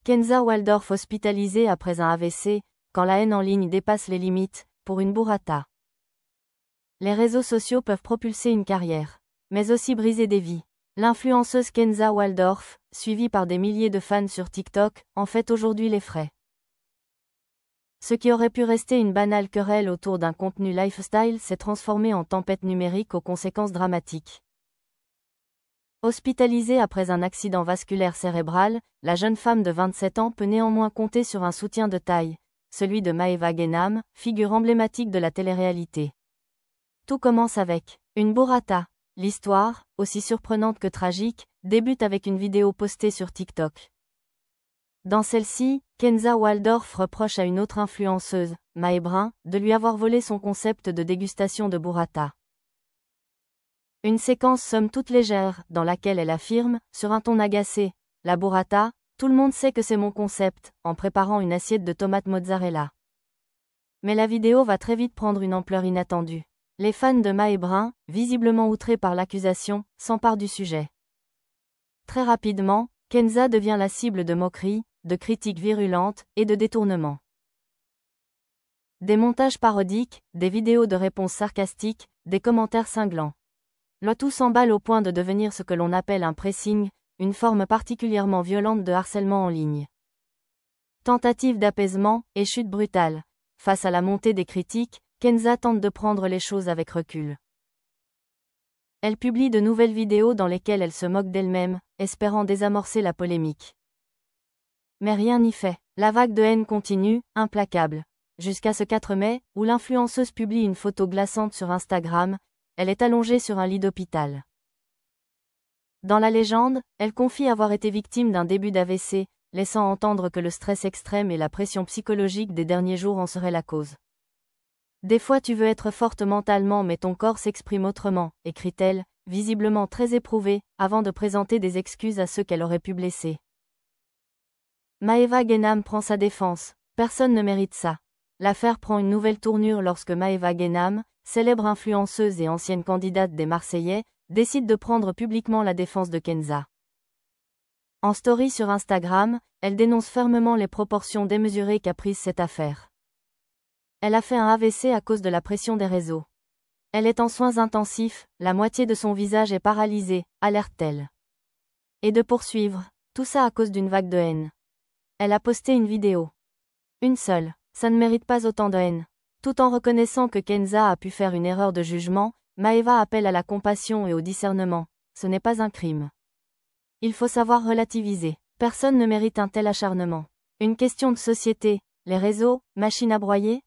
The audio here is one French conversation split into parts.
Kenza Waldorf hospitalisée après un AVC, quand la haine en ligne dépasse les limites, pour une burrata. Les réseaux sociaux peuvent propulser une carrière, mais aussi briser des vies. L'influenceuse Kenza Waldorf, suivie par des milliers de fans sur TikTok, en fait aujourd'hui les frais. Ce qui aurait pu rester une banale querelle autour d'un contenu lifestyle s'est transformé en tempête numérique aux conséquences dramatiques. Hospitalisée après un accident vasculaire cérébral, la jeune femme de 27 ans peut néanmoins compter sur un soutien de taille, celui de Maeva Genam, figure emblématique de la télé-réalité. Tout commence avec une burrata. L'histoire, aussi surprenante que tragique, débute avec une vidéo postée sur TikTok. Dans celle-ci, Kenza Waldorf reproche à une autre influenceuse, Mae Brun, de lui avoir volé son concept de dégustation de burrata. Une séquence somme toute légère, dans laquelle elle affirme, sur un ton agacé, « La burrata, tout le monde sait que c'est mon concept », en préparant une assiette de tomates mozzarella. Mais la vidéo va très vite prendre une ampleur inattendue. Les fans de Mae Brun, visiblement outrés par l'accusation, s'emparent du sujet. Très rapidement, Kenza devient la cible de moqueries, de critiques virulentes, et de détournements. Des montages parodiques, des vidéos de réponses sarcastiques, des commentaires cinglants. Le tout s'emballe au point de devenir ce que l'on appelle un pressing, une forme particulièrement violente de harcèlement en ligne. Tentative d'apaisement, et chute brutale. Face à la montée des critiques, Kenza tente de prendre les choses avec recul. Elle publie de nouvelles vidéos dans lesquelles elle se moque d'elle-même, espérant désamorcer la polémique. Mais rien n'y fait. La vague de haine continue, implacable. Jusqu'à ce 4 mai, où l'influenceuse publie une photo glaçante sur Instagram, elle est allongée sur un lit d'hôpital. Dans la légende, elle confie avoir été victime d'un début d'AVC, laissant entendre que le stress extrême et la pression psychologique des derniers jours en seraient la cause. Des fois tu veux être forte mentalement mais ton corps s'exprime autrement, écrit-elle, visiblement très éprouvée, avant de présenter des excuses à ceux qu'elle aurait pu blesser. Maeva Genam prend sa défense. Personne ne mérite ça. L'affaire prend une nouvelle tournure lorsque Maeva Genam, célèbre influenceuse et ancienne candidate des Marseillais, décide de prendre publiquement la défense de Kenza. En story sur Instagram, elle dénonce fermement les proportions démesurées qu'a prises cette affaire. Elle a fait un AVC à cause de la pression des réseaux. Elle est en soins intensifs, la moitié de son visage est paralysée, alerte-t-elle. Et de poursuivre, tout ça à cause d'une vague de haine. Elle a posté une vidéo. Une seule, ça ne mérite pas autant de haine. Tout en reconnaissant que Kenza a pu faire une erreur de jugement, Maeva appelle à la compassion et au discernement. Ce n'est pas un crime. Il faut savoir relativiser. Personne ne mérite un tel acharnement. Une question de société, les réseaux, machines à broyer?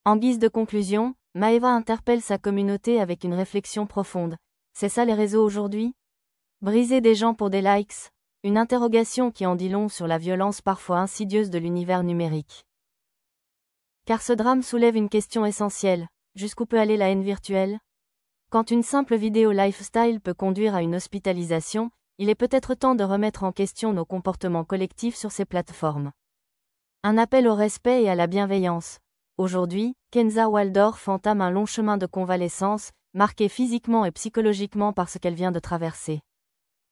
En guise de conclusion, Maeva interpelle sa communauté avec une réflexion profonde. C'est ça les réseaux aujourd'hui? Briser des gens pour des likes? Une interrogation qui en dit long sur la violence parfois insidieuse de l'univers numérique. Car ce drame soulève une question essentielle. Jusqu'où peut aller la haine virtuelle? Quand une simple vidéo lifestyle peut conduire à une hospitalisation, il est peut-être temps de remettre en question nos comportements collectifs sur ces plateformes. Un appel au respect et à la bienveillance. Aujourd'hui, Kenza Waldorf entame un long chemin de convalescence, marqué physiquement et psychologiquement par ce qu'elle vient de traverser.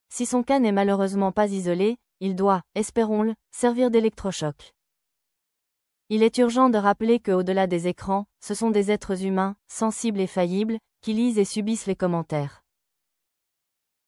Si son cas n'est malheureusement pas isolé, il doit, espérons-le, servir d'électrochoc. Il est urgent de rappeler que au-delà des écrans, ce sont des êtres humains, sensibles et faillibles, qui lisent et subissent les commentaires.